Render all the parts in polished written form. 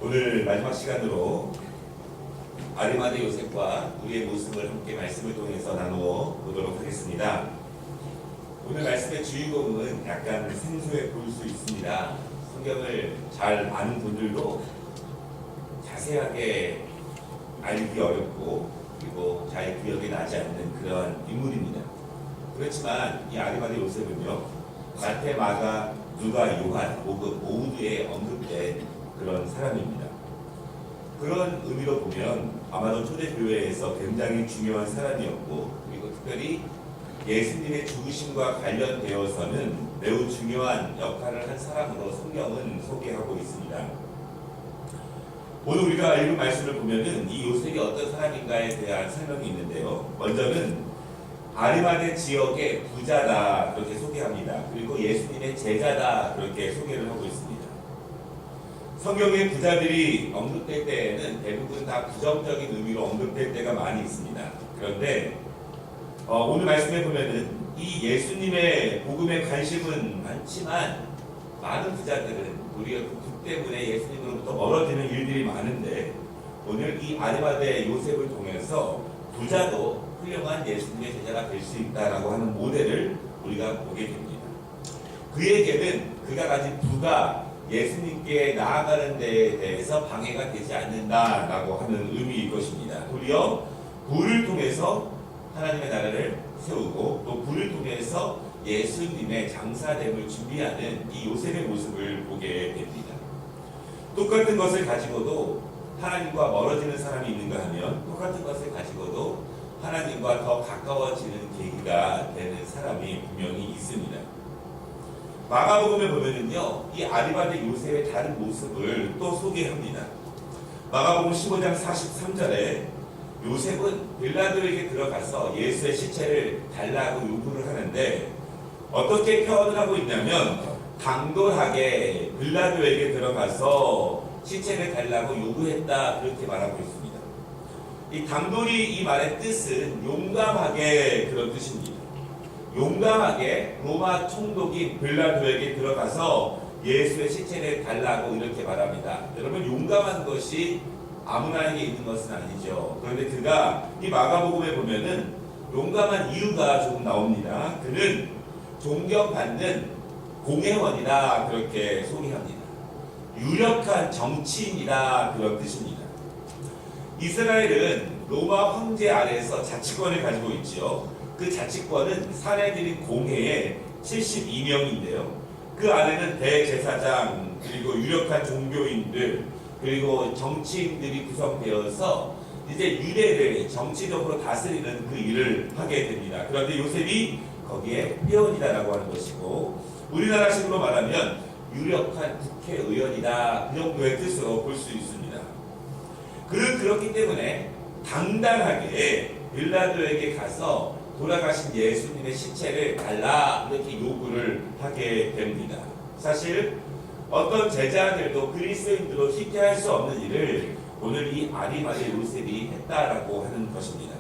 오늘 마지막 시간으로 아리마대 요셉과 우리의 모습을 함께 말씀을 통해서 나누어 보도록 하겠습니다. 오늘 말씀의 주인공은 약간 생소해 보일 수 있습니다. 성경을 잘 아는 분들도 자세하게 알기 어렵고 그리고 잘 기억에 나지 않는 그러한 인물입니다. 그렇지만 이 아리마대 요셉은요, 마태, 마가, 누가, 요한, 복음 모두에 언급된 그런 사람입니다. 그런 의미로 보면 아마도 초대교회에서 굉장히 중요한 사람이었고, 그리고 특별히 예수님의 죽으심과 관련되어서는 매우 중요한 역할을 한 사람으로 성경은 소개하고 있습니다. 오늘 우리가 읽은 말씀을 보면은 이 요셉이 어떤 사람인가에 대한 설명이 있는데요. 먼저는 아리마대 지역의 부자다 그렇게 소개합니다. 그리고 예수님의 제자다 그렇게 소개를 하고 있습니다. 성경의 부자들이 언급될 때에는 대부분 다 부정적인 의미로 언급될 때가 많이 있습니다. 그런데 오늘 말씀에 보면은 이 예수님의 복음에 관심은 많지만 많은 부자들은 우리가 그 때문에 예수님으로부터 멀어지는 일들이 많은데, 오늘 이 아리마대 요셉을 통해서 부자도 훌륭한 예수님의 제자가 될 수 있다라고 하는 모델을 우리가 보게 됩니다. 그에게는 그가 가진 부가 예수님께 나아가는 데에 대해서 방해가 되지 않는다라고 하는 의미일 것입니다. 도리어 부를 통해서 하나님의 나라를 세우고 또 부를 통해서 예수님의 장사됨을 준비하는 이 요셉의 모습을 보게 됩니다. 똑같은 것을 가지고도 하나님과 멀어지는 사람이 있는가 하면 똑같은 것을 가지고도 하나님과 더 가까워지는 계기가 되는 사람이 분명히 있습니다. 마가복음에 보면은요, 이 아리마대 요셉의 다른 모습을 또 소개합니다. 마가복음 15장 43절에 요셉은 빌라도에게 들어가서 예수의 시체를 달라고 요구를 하는데, 어떻게 표현을 하고 있냐면 당돌하게 빌라도에게 들어가서 시체를 달라고 요구했다 그렇게 말하고 있습니다. 이 당돌이 이 말의 뜻은 용감하게 그런 뜻입니다. 용감하게 로마 총독인 빌라도에게 들어가서 예수의 시체를 달라고 이렇게 말합니다. 여러분, 용감한 것이 아무나에게 있는 것은 아니죠. 그런데 그가 이 마가복음에 보면은 용감한 이유가 조금 나옵니다. 그는 존경받는 공회원이다 그렇게 소개합니다. 유력한 정치인이다 그런 뜻입니다. 이스라엘은 로마 황제 아래에서 자치권을 가지고 있죠. 그 자치권은 사내들인 공회에 72명인데요. 그 안에는 대제사장, 그리고 유력한 종교인들, 그리고 정치인들이 구성되어서 이제 유대를 정치적으로 다스리는 그 일을 하게 됩니다. 그런데 요셉이 거기에 회원이다라고 하는 것이고, 우리나라식으로 말하면 유력한 국회의원이다 그 정도의 뜻으로 볼 수 있습니다. 그렇기 때문에 당당하게 빌라도에게 가서 돌아가신 예수님의 시체를 달라 이렇게 요구를 하게 됩니다. 사실 어떤 제자들도 그리스도인들도 쉽게 할 수 없는 일을 오늘 이 아리마대 요셉이 했다라고 하는 것입니다.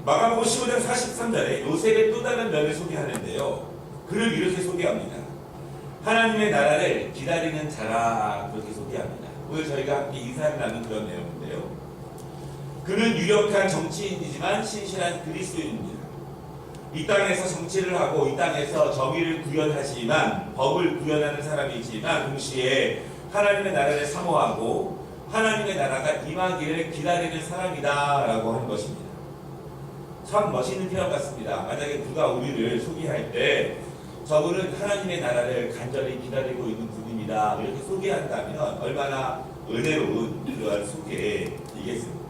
마가복음 15장 43절에 요셉의 또 다른 면을 소개하는데요. 그를 이렇게 소개합니다. 하나님의 나라를 기다리는 자라 그렇게 소개합니다. 오늘 저희가 함께 인사를 나눈 그런 내용인데요. 그는 유력한 정치인이지만 신실한 그리스도인입니다. 이 땅에서 정치를 하고 이 땅에서 정의를 구현하지만 법을 구현하는 사람이지만 동시에 하나님의 나라를 사모하고 하나님의 나라가 임하기를 기다리는 사람이다 라고 하는 것입니다. 참 멋있는 표현 같습니다. 만약에 누가 우리를 소개할 때 저분은 하나님의 나라를 간절히 기다리고 있는 분입니다 이렇게 소개한다면 얼마나 은혜로운 그러한 소개이겠습니까?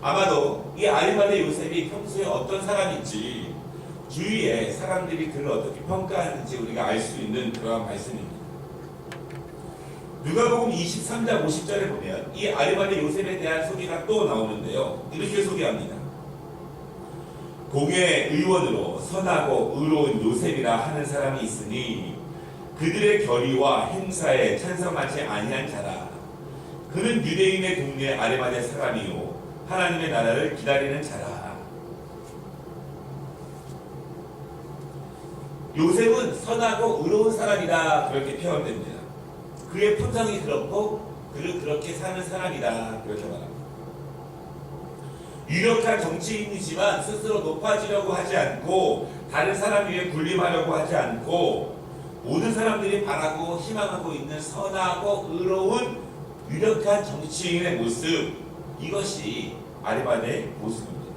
아마도 이 아리마대 요셉이 평소에 어떤 사람인지 주위에 사람들이 그를 어떻게 평가하는지 우리가 알 수 있는 그러한 말씀입니다. 누가복음 23장 50절에 보면 이 아리마대 요셉에 대한 소개가 또 나오는데요. 이렇게 소개합니다. 공회 의원으로 선하고 의로운 요셉이라 하는 사람이 있으니 그들의 결의와 행사에 찬성하지 아니한 자라. 그는 유대인의 동네 아리마대 사람이요 하나님의 나라를 기다리는 자라. 요셉은 선하고 의로운 사람이다 그렇게 표현됩니다. 그의 품성이 그렇고 그를 그렇게 사는 사람이다 그렇게 말합니다. 유력한 정치인이지만 스스로 높아지려고 하지 않고 다른 사람 위에 군림하려고 하지 않고 모든 사람들이 바라고 희망하고 있는 선하고 의로운 유력한 정치인의 모습, 이것이 아리마대의 모습입니다.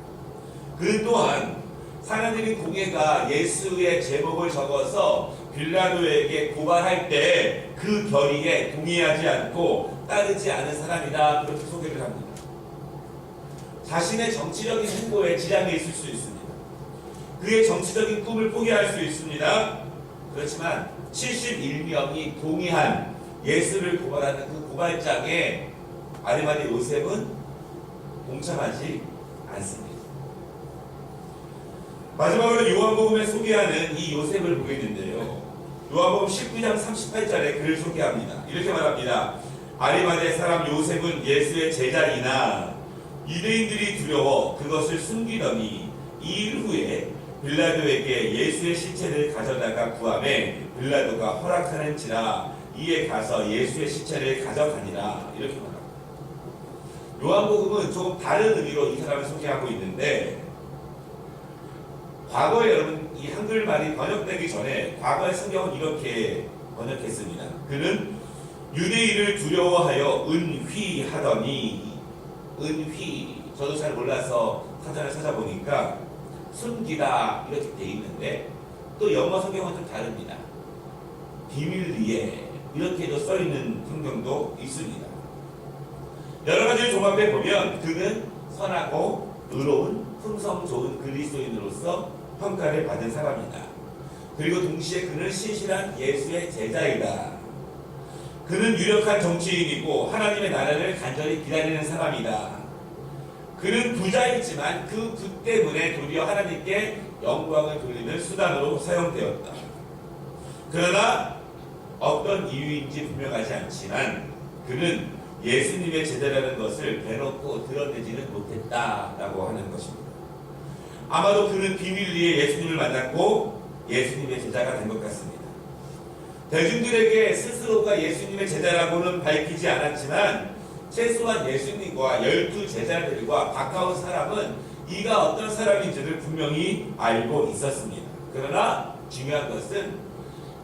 그 또한 사내들인 공예가 예수의 제목을 적어서 빌라도에게 고발할 때 그 결의에 동의하지 않고 따르지 않은 사람이다 그렇게 소개를 합니다. 자신의 정치적인 행보에 지장이 있을 수 있습니다. 그의 정치적인 꿈을 포기할 수 있습니다. 그렇지만 71명이 동의한 예수를 고발하는 그 고발장에 아리마대 요셉은 동참하지 않습니다. 마지막으로 요한복음에 소개하는 이 요셉을 보겠는데요. 요한복음 19장 38절에 그를 소개합니다. 이렇게 말합니다. 아리마대 사람 요셉은 예수의 제자이나 유대인들이 두려워 그것을 숨기더니 2일 후에 빌라도에게 예수의 시체를 가져다가 구하매 빌라도가 허락하는지라 이에 가서 예수의 시체를 가져가니라 이렇게 말합니다. 요한복음은 조금 다른 의미로 이 사람을 소개하고 있는데 과거에 여러분 이 한글말이 번역되기 전에 과거의 성경은 이렇게 번역했습니다. 그는 유대인을 두려워하여 은휘하더니 은휘 저도 잘 몰라서 사전을 찾아보니까 숨기다 이렇게 돼 있는데 또 영어 성경은 좀 다릅니다. 비밀리에 이렇게도 써 있는 성경도 있습니다. 여러 가지를 종합해 보면 그는 선하고 의로운 품성 좋은 그리스도인으로서 평가를 받은 사람이다. 그리고 동시에 그는 신실한 예수의 제자이다. 그는 유력한 정치인이고 하나님의 나라를 간절히 기다리는 사람이다. 그는 부자이지만 그 부 때문에 도리어 하나님께 영광을 돌리는 수단으로 사용되었다. 그러나 어떤 이유인지 분명하지 않지만 그는 예수님의 제자라는 것을 대놓고 드러내지는 못했다라고 하는 것입니다. 아마도 그는 비밀리에 예수님을 만났고 예수님의 제자가 된 것 같습니다. 대중들에게 스스로가 예수님의 제자라고는 밝히지 않았지만 최소한 예수님과 12제자들과 가까운 사람은 이가 어떤 사람인지를 분명히 알고 있었습니다. 그러나 중요한 것은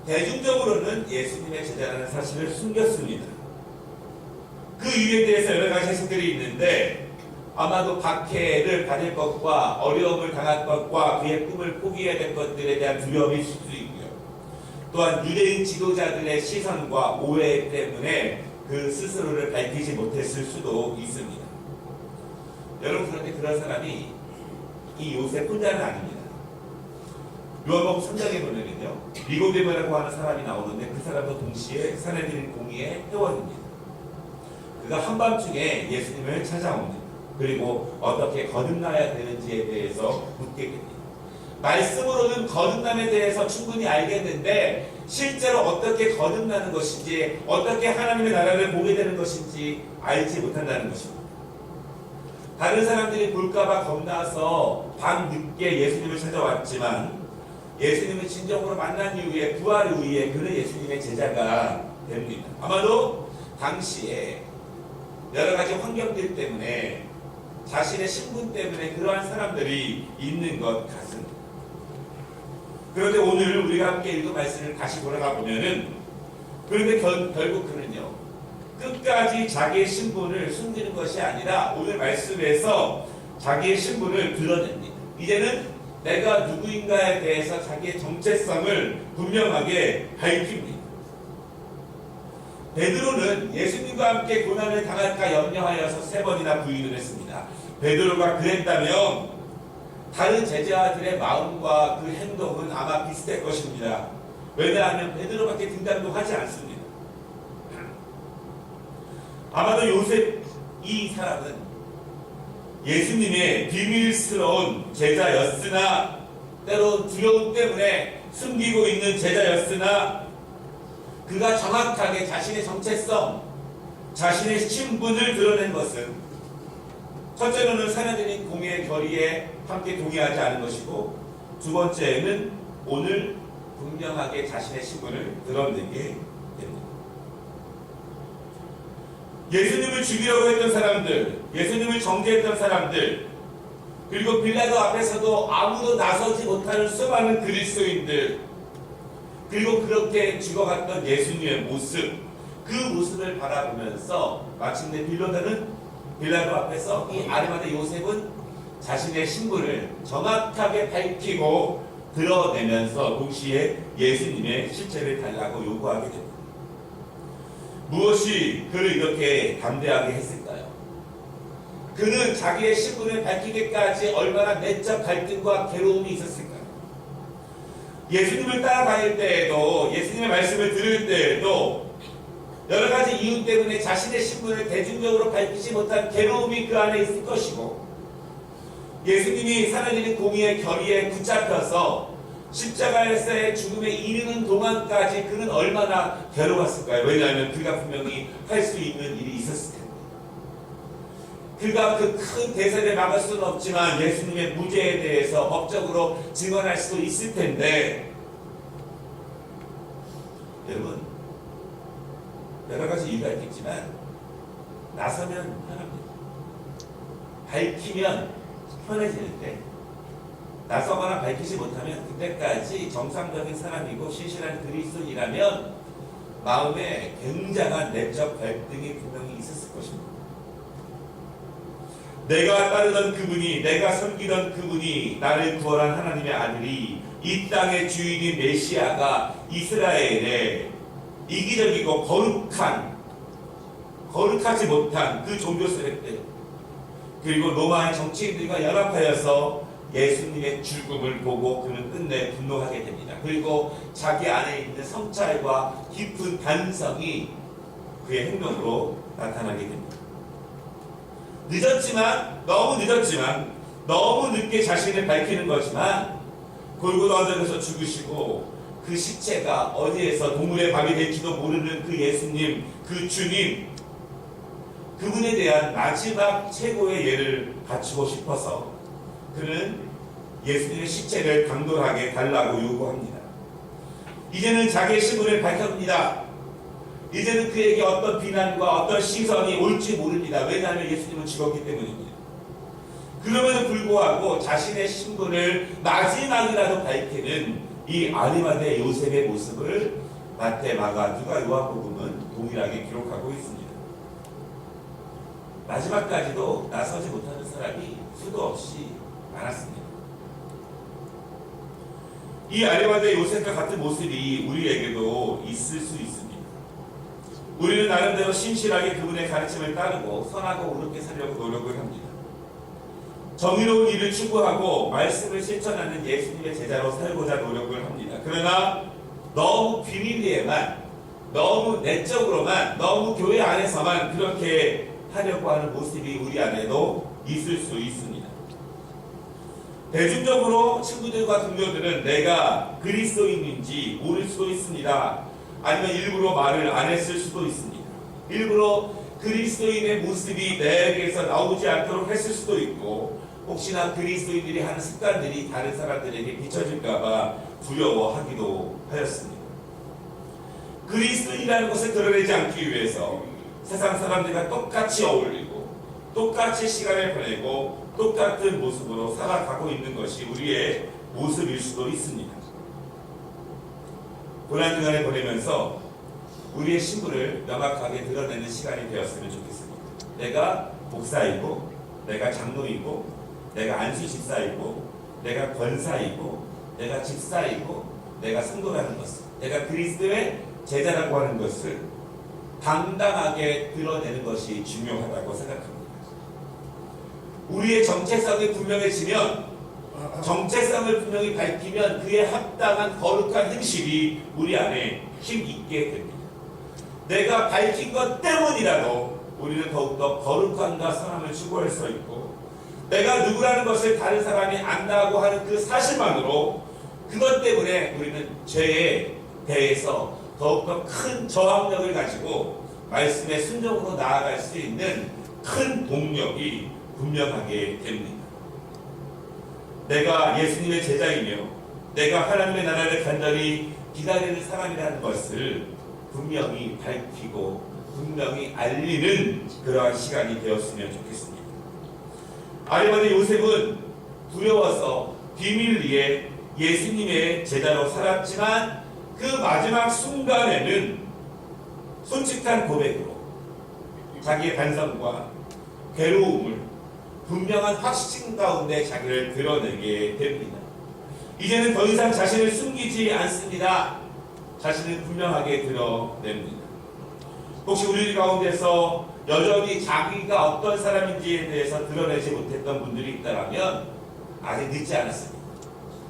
대중적으로는 예수님의 제자라는 사실을 숨겼습니다. 그 이유에 대해서 여러 가지 해석들이 있는데 아마도 박해를 받을 것과 어려움을 당할 것과 그의 꿈을 포기해야 될 것들에 대한 두려움이 있을 수 있고요. 또한 유대인 지도자들의 시선과 오해 때문에 그 스스로를 밝히지 못했을 수도 있습니다. 여러분 그런데 그런 사람이 이 요셉 혼자는 아닙니다. 요한복음 3장에 보면은요 니고데모라고 하는 사람이 나오는데 그 사람도 동시에 사내들인 공의의 회원입니다. 그가 한밤중에 예수님을 찾아옵니다. 그리고 어떻게 거듭나야 되는지에 대해서 묻게 됩니다. 말씀으로는 거듭남에 대해서 충분히 알겠는데 실제로 어떻게 거듭나는 것인지 어떻게 하나님의 나라를 보게 되는 것인지 알지 못한다는 것입니다. 다른 사람들이 볼까봐 겁나서 밤늦게 예수님을 찾아왔지만 예수님을 진정으로 만난 이후에 부활 이후에 그는 예수님의 제자가 됩니다. 아마도 당시에 여러 가지 환경들 때문에 자신의 신분 때문에 그러한 사람들이 있는 것 같습니다. 그런데 오늘 우리가 함께 읽은 말씀을 다시 돌아가 보면은 그런데 결국 그는요 끝까지 자기의 신분을 숨기는 것이 아니라 오늘 말씀에서 자기의 신분을 드러냅니다. 이제는 내가 누구인가에 대해서 자기의 정체성을 분명하게 밝힙니다. 베드로는 예수님과 함께 고난을 당할까 염려하여서 3번이나 부인을 했습니다. 베드로가 그랬다면 다른 제자들의 마음과 그 행동은 아마 비슷할 것입니다. 왜냐하면 베드로밖에 등단도 하지 않습니다. 아마도 요셉 이 사람은 예수님의 비밀스러운 제자였으나 때로 두려움 때문에 숨기고 있는 제자였으나 그가 정확하게 자신의 정체성, 자신의 신분을 드러낸 것은 첫째로는 사내들인 공의의 결의에 함께 동의하지 않은 것이고 두 번째는 오늘 분명하게 자신의 신분을 드러내게 됩니다. 예수님을 죽이려고 했던 사람들, 예수님을 정죄했던 사람들, 그리고 빌라도 앞에서도 아무도 나서지 못하는 수많은 그리스도인들, 그리고 그렇게 죽어갔던 예수님의 모습, 그 모습을 바라보면서 마침내 빌라도 앞에서 이 아리마대 요셉은 자신의 신분을 정확하게 밝히고 드러내면서 동시에 예수님의 실체를 달라고 요구하게 됩니다. 무엇이 그를 이렇게 담대하게 했을까요? 그는 자기의 신분을 밝히기까지 얼마나 내적 갈등과 괴로움이 있었을까요? 예수님을 따라다닐 때에도, 예수님의 말씀을 들을 때에도 여러 가지 이유 때문에 자신의 신분을 대중적으로 밝히지 못한 괴로움이 그 안에 있을 것이고, 예수님이 사라지는 공의의 결의에 붙잡혀서 십자가에서의 죽음에 이르는 동안까지 그는 얼마나 괴로웠을까요? 왜냐하면 그가 분명히 할 수 있는 일이 있었을 텐데, 그가 그 큰 대세를 막을 수는 없지만 예수님의 무죄에 대해서 법적으로 증언할 수도 있을 텐데, 여러분 여러 가지 이유가 있겠지만 나서면 편합니다. 밝히면 편해지는데 나서거나 밝히지 못하면 그때까지 정상적인 사람이고 신실한 그리스도인이라면 마음에 굉장한 내적 갈등이 분명히 있었을 것입니다. 내가 따르던 그분이, 내가 섬기던 그분이, 나를 구원한 하나님의 아들이, 이 땅의 주인인 메시아가 이스라엘의 이기적이고 거룩하지 못한 그 종교 세력들, 그리고 로마의 정치인들과 연합하여서 예수님의 죽음을 보고 그는 끝내 분노하게 됩니다. 그리고 자기 안에 있는 성찰과 깊은 반성이 그의 행동으로 나타나게 됩니다. 너무 늦게 자신을 밝히는 거지만 골고다 언덕에서 죽으시고 그 시체가 어디에서 동물의 밥이 될지도 모르는 그 예수님, 그 주님, 그분에 대한 마지막 최고의 예를 바치고 싶어서 그는 예수님의 시체를 강돌하게 달라고 요구합니다. 이제는 자기의 신분을 밝힙니다. 이제는 그에게 어떤 비난과 어떤 시선이 올지 모릅니다. 왜냐하면 예수님은 죽었기 때문입니다. 그럼에도 불구하고 자신의 신분을 마지막이라도 밝히는 이 아리마대 요셉의 모습을 마태, 마가, 누가, 요한복음은 동일하게 기록하고 있습니다. 마지막까지도 나서지 못하는 사람이 수도 없이 많았습니다. 이 아리마대 요셉과 같은 모습이 우리에게도 있을 수 있습니다. 우리는 나름대로 신실하게 그분의 가르침을 따르고 선하고 의롭게 살려고 노력을 합니다. 정의로운 일을 추구하고 말씀을 실천하는 예수님의 제자로 살고자 노력을 합니다. 그러나 너무 비밀리에만, 너무 내적으로만, 너무 교회 안에서만 그렇게 하려고 하는 모습이 우리 안에도 있을 수 있습니다. 대중적으로 친구들과 동료들은 내가 그리스도인인지 모를 수도 있습니다. 아니면 일부러 말을 안 했을 수도 있습니다. 일부러 그리스도인의 모습이 내게서 나오지 않도록 했을 수도 있고, 혹시나 그리스도인들이 하는 습관들이 다른 사람들에게 비춰질까봐 두려워하기도 하였습니다. 그리스도인이라는 것을 드러내지 않기 위해서 세상 사람들과 똑같이 어울리고 똑같이 시간을 보내고 똑같은 모습으로 살아가고 있는 것이 우리의 모습일 수도 있습니다. 고난주간을 보내면서 우리의 신분을 명확하게 드러내는 시간이 되었으면 좋겠습니다. 내가 목사이고, 내가 장로이고, 내가 안수집사이고, 내가 권사이고, 내가 집사이고, 내가 성도라는 것을, 내가 그리스도의 제자라고 하는 것을 당당하게 드러내는 것이 중요하다고 생각합니다. 우리의 정체성이 분명해지면, 정체성을 분명히 밝히면 그에 합당한 거룩한 행실이 우리 안에 힘있게 됩니다. 내가 밝힌 것 때문이라도 우리는 더욱더 거룩함과 선함을 추구할 수 있고, 내가 누구라는 것을 다른 사람이 안다고 하는 그 사실만으로 그것 때문에 우리는 죄에 대해서 더욱더 큰 저항력을 가지고 말씀의 순종으로 나아갈 수 있는 큰 동력이 분명하게 됩니다. 내가 예수님의 제자이며 내가 하나님의 나라를 간절히 기다리는 사람이라는 것을 분명히 밝히고 분명히 알리는 그러한 시간이 되었으면 좋겠습니다. 아리마대 요셉은 두려워서 비밀리에 예수님의 제자로 살았지만 그 마지막 순간에는 솔직한 고백으로 자기의 반성과 괴로움을 분명한 확신 가운데 자기를 드러내게 됩니다. 이제는 더 이상 자신을 숨기지 않습니다. 자신을 분명하게 드러냅니다. 혹시 우리 가운데서 여전히 자기가 어떤 사람인지에 대해서 드러내지 못했던 분들이 있다면 아직 늦지 않았습니다.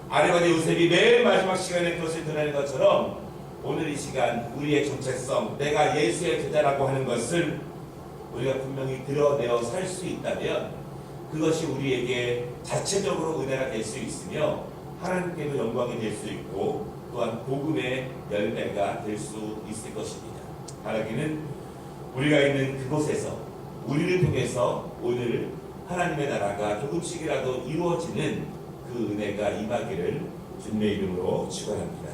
아리마대 요셉이 매일 마지막 시간에 그것을 드러낸 것처럼 오늘 이 시간 우리의 정체성, 내가 예수의 제자라고 하는 것을 우리가 분명히 드러내어 살 수 있다면 그것이 우리에게 자체적으로 은혜가 될 수 있으며 하나님께도 영광이 될 수 있고 또한 복음의 열매가 될 수 있을 것입니다. 바라기는 우리가 있는 그곳에서 우리를 통해서 오늘 하나님의 나라가 조금씩이라도 이루어지는 그 은혜가 임하기를 주님의 이름으로 축원합니다.